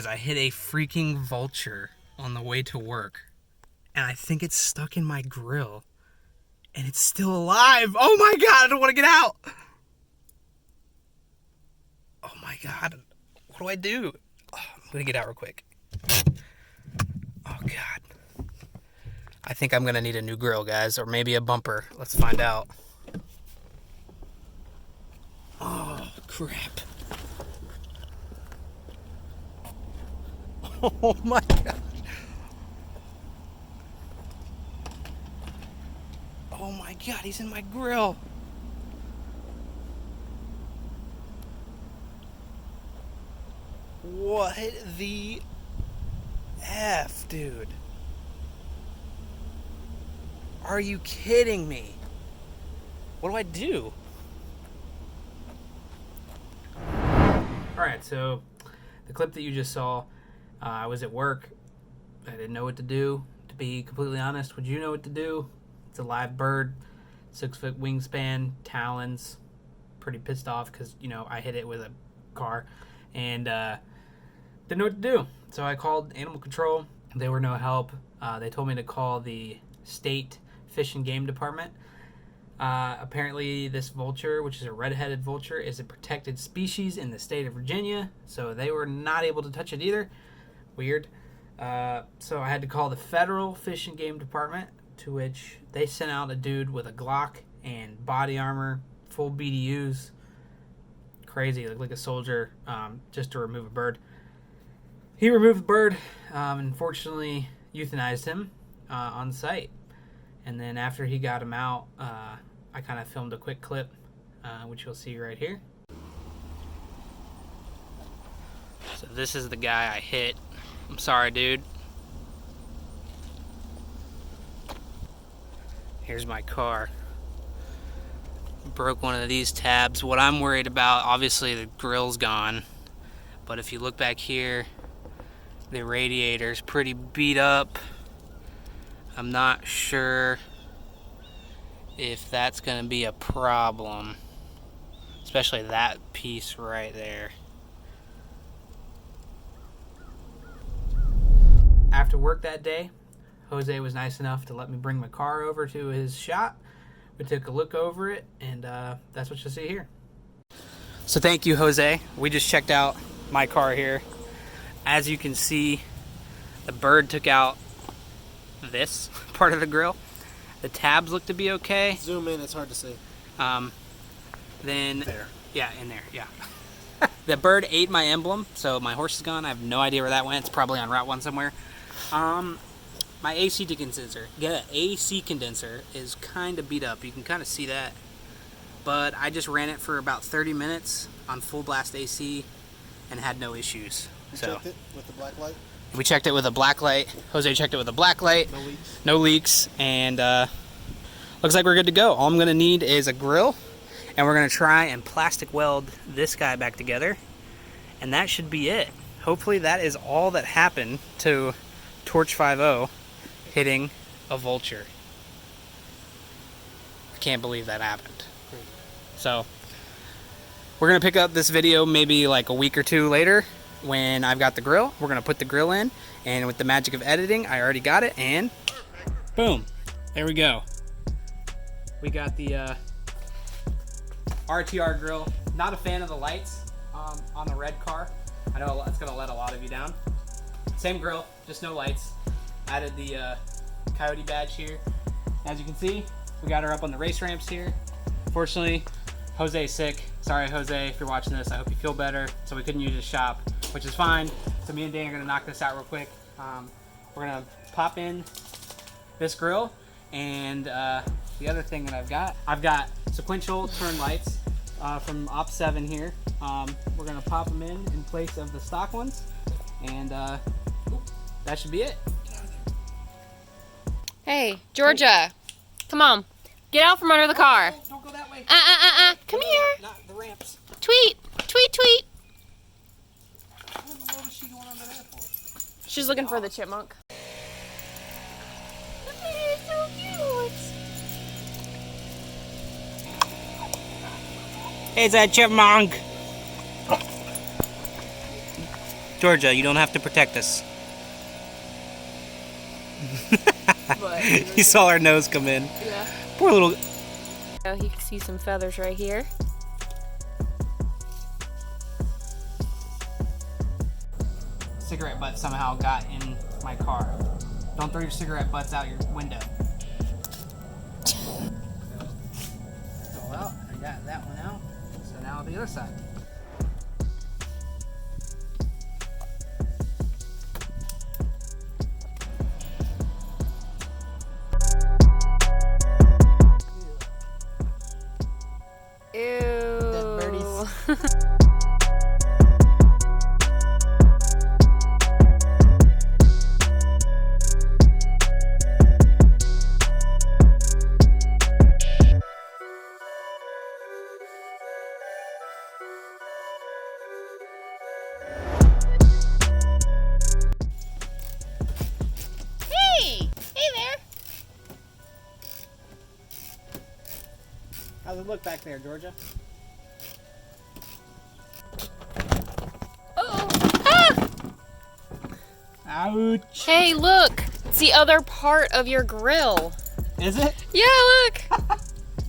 Guys, I hit a freaking vulture on the way to work. And I think it's stuck in my grill. And it's still alive. Oh my God, I don't want to get out. Oh my God. What do I do? Oh, I'm going to get out real quick. Oh God. I think I'm going to need a new grill, guys. Or maybe a bumper. Let's find out. Oh, crap. Oh my God. Oh my God, he's in my grill. What the F, dude? Are you kidding me? What do I do? Alright, so the clip that you just saw, I was at work. I didn't know what to do. To be completely honest, would you know what to do? It's a live bird, 6-foot wingspan, talons. Pretty pissed off because, you know, I hit it with a car and didn't know what to do. So I called animal control. They were no help. They told me to call the state fish and game department. Apparently this vulture, which is a red-headed vulture, is a protected species in the state of Virginia, so they were not able to touch it either. Weird. So I had to call the federal fish and game department, to which they sent out a dude with a Glock and body armor, full BDUs. Crazy, looked like a soldier, just to remove a bird. He removed the bird, unfortunately euthanized him on site. And then after he got him out, I kind of filmed a quick clip, which you'll see right here. So this is the guy I hit. I'm sorry, dude. Here's my car. Broke one of these tabs. What I'm worried about, obviously the grill's gone, but if you look back here, the radiator's pretty beat up. I'm not sure if that's gonna be a problem, especially that piece right there. After work that day, Jose was nice enough to let me bring my car over to his shop. We took a look over it, and that's what you'll see here. So thank you, Jose. We just checked out my car here. As you can see, the bird took out this part of the grill. The tabs look to be okay. Zoom in, it's hard to see. Then there. Yeah, in there, yeah. The bird ate my emblem, so my horse is gone. I have no idea where that went. It's probably on Route 1 somewhere. My AC condenser is kind of beat up. You can kind of see that. But I just ran it for about 30 minutes on full blast AC and had no issues. You checked it with the black light? We checked it with a black light. Jose checked it with a black light. No leaks. No leaks. And looks like we're good to go. All I'm going to need is a grill. And we're going to try and plastic weld this guy back together. And that should be it. Hopefully that is all that happened to Torch 5.0 hitting a vulture. I can't believe that happened. So we're going to pick up this video maybe like a week or two later when I've got the grill. We're going to put the grill in, and with the magic of editing, I already got it, and boom, there we go. We got the RTR grill. Not a fan of the lights on the red car. I know it's going to let a lot of you down. Same grill, just no lights. Added the Coyote badge here. As you can see, we got her up on the race ramps here. Fortunately, Jose's sick. Sorry, Jose, if you're watching this. I hope you feel better. So we couldn't use his shop, which is fine. So me and Dan are gonna knock this out real quick. We're gonna pop in this grill, and the other thing that I've got sequential turn lights from Op 7 here. We're gonna pop them in place of the stock ones, and that should be it. Hey, Georgia, come on. Get out from under the car. Don't go that way. Come here. Not the ramps. Tweet. Tweet, tweet. What in the world is she going under there for? She's looking for the chipmunk. It's so cute. Hey, it's that chipmunk. Georgia, you don't have to protect us. You saw our nose come in. Yeah. Poor little... Oh, you can see some feathers right here. Cigarette butt somehow got in my car. Don't throw your cigarette butts out your window. Oh well, I got that one out. So now the other side. Ew. Dead birdies. Hey! Hey there! How's it look back there, Georgia? Uh-oh. Ah! Ouch! Hey, look! It's the other part of your grill. Is it? Yeah, look!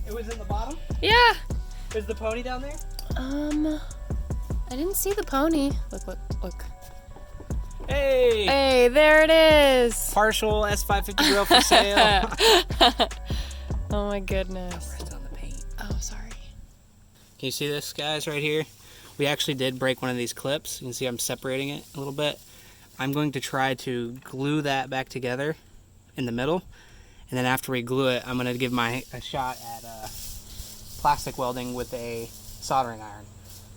It was in the bottom? Yeah. Is the pony down there? I didn't see the pony. Look, look, look. Hey! Hey, there it is! Partial S550 grill for sale. Oh my goodness. Rest on the paint. Oh, sorry. Can you see this, guys, right here? We actually did break one of these clips. You can see I'm separating it a little bit. I'm going to try to glue that back together in the middle. And then after we glue it, I'm going to give a shot at plastic welding with a soldering iron.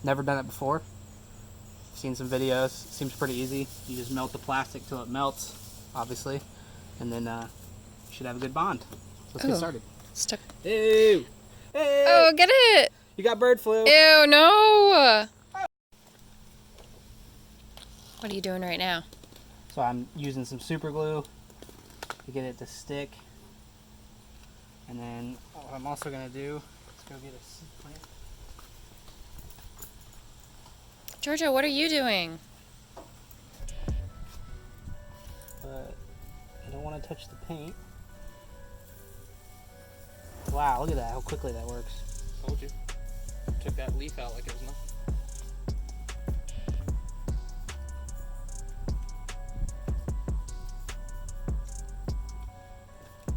Never done it before. Seen some videos. Seems pretty easy. You just melt the plastic till it melts, obviously. And then you should have a good bond. Let's get started. Stuck. Ew! Hey! Oh, get it! You got bird flu. Ew, no! What are you doing right now? So I'm using some super glue to get it to stick. And then what I'm also going to do is go get a seed plant. Georgia, what are you doing? But I don't want to touch the paint. Wow, look at that, how quickly that works. Told you. Took that leaf out like it was nothing.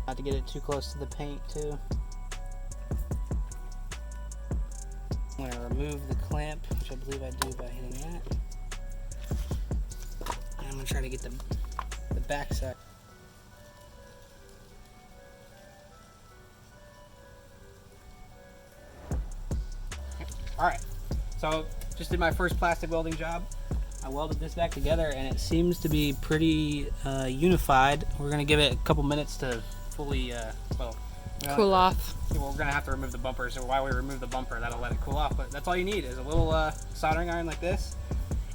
Not to get it too close to the paint too. I'm going to remove the clamp, which I believe I do by hitting that. And I'm going to try to get the back side. Alright, so just did my first plastic welding job. I welded this back together and it seems to be pretty unified. We're going to give it a couple minutes to fully, Cool off. well, we're going to have to remove the bumper, so while we remove the bumper, that'll let it cool off. But that's all you need is a little soldering iron like this.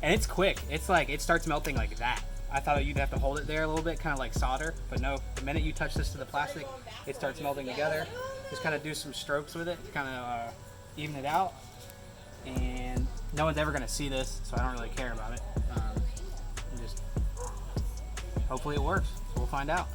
And it's quick. It's like, it starts melting like that. I thought you'd have to hold it there a little bit, kind of like solder. But no, the minute you touch this to the plastic, it starts melting together. Just kind of do some strokes with it to kind of even it out. And no one's ever going to see this, so I don't really care about it. And just hopefully it works. So we'll find out.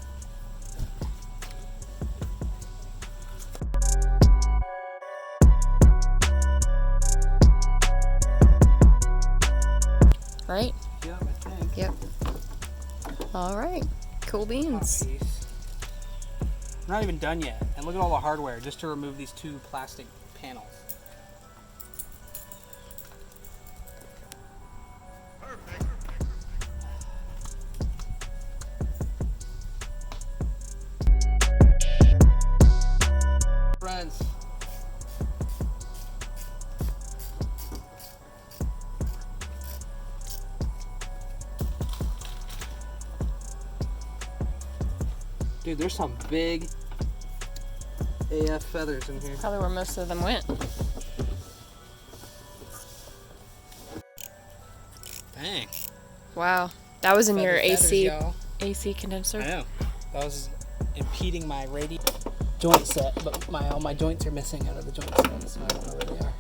Right? Yeah, I think. Yep. All right. Cool beans. We're not even done yet. And look at all the hardware just to remove these two plastic panels. Friends. Dude, there's some big AF feathers in here. Probably where most of them went. Dang. Wow. That was in your Feathers, AC y'all. AC condenser. I know. That was impeding my radial joint set, but all my joints are missing out of the joint set, so I don't know where they are.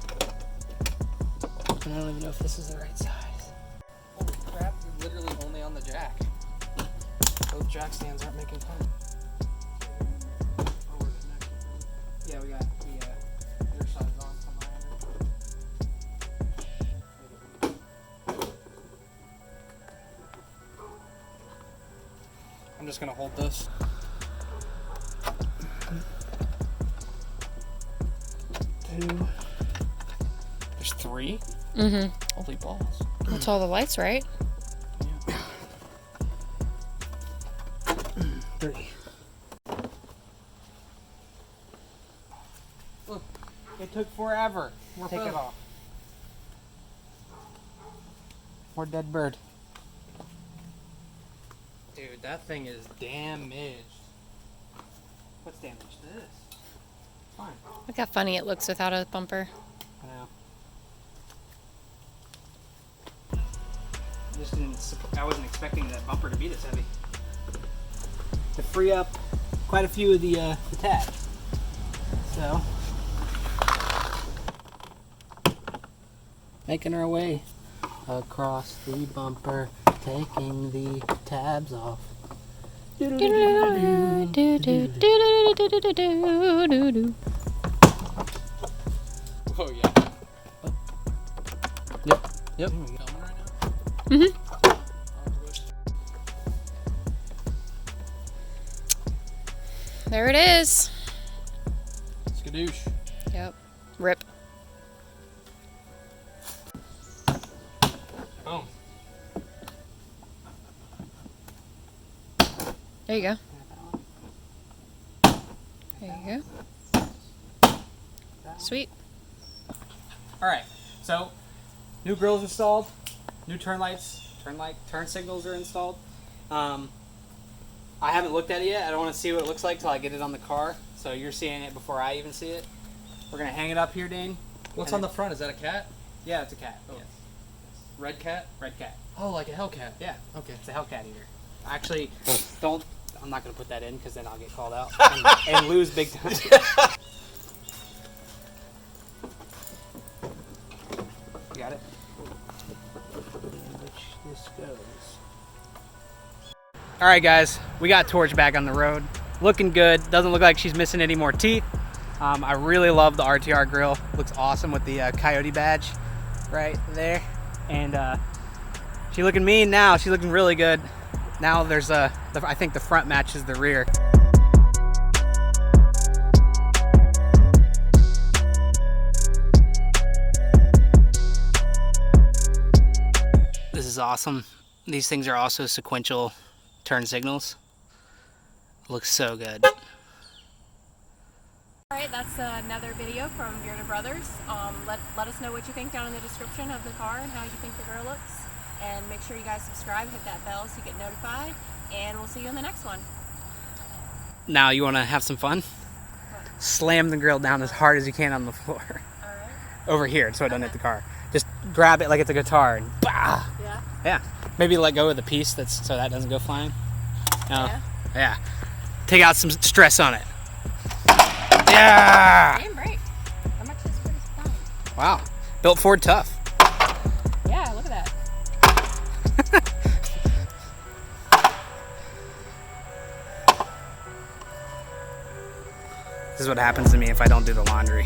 And I don't even know if this is the right size. Holy crap, literally only on the jack. Both jack stands aren't making fun. Yeah, we got the your side's on from my end. I'm just gonna hold this. Two. There's three? Mm-hmm. Holy balls. That's all the lights, right? Three. Look, it took forever. Take it off. More dead bird. Dude, that thing is damaged. What's damaged? This. Fine. Look how funny it looks without a bumper. I know. I wasn't expecting that bumper to be this heavy. To free up quite a few of the tabs. So, Making our way across the bumper, taking the tabs off. Oh yeah. Yep. Yep. Mm-hmm. There it is. Skadoosh. Yep. Rip. Boom. There you go. There you go. Sweet. all right. So, new grills installed, new turn signals are installed. I haven't looked at it yet. I don't want to see what it looks like till I get it on the car. So you're seeing it before I even see it. We're gonna hang it up here, Dane. What's on the front? Is that a cat? Yeah, it's a cat. Oh. Yes. Red cat? Red cat. Oh, like a Hellcat. Yeah. Okay. It's a Hellcat eater. Actually, don't. I'm not gonna put that in because then I'll get called out and lose big time. You got it. Which this goes. All right, guys. We got Torch back on the road. Looking good. Doesn't look like she's missing any more teeth. I really love the RTR grill. Looks awesome with the coyote badge right there. And she's looking mean now. She's looking really good. Now there's I think the front matches the rear. This is awesome. These things are also sequential turn signals. Looks so good. Alright, that's another video from Bearded Brothers. Let us know what you think down in the description of the car and how you think the grill looks. And make sure you guys subscribe, hit that bell so you get notified. And we'll see you in the next one. Now you want to have some fun? What? Slam the grill down as hard as you can on the floor. Alright. Over here so it doesn't hit the car. Just grab it like it's a guitar and bah! Yeah? Yeah. Maybe let go of the piece so that doesn't go flying. No. Yeah. Yeah. Take out some stress on it. Yeah! Damn right. How much is for this pound? Wow. Built Ford tough. Yeah, look at that. This is what happens to me if I don't do the laundry.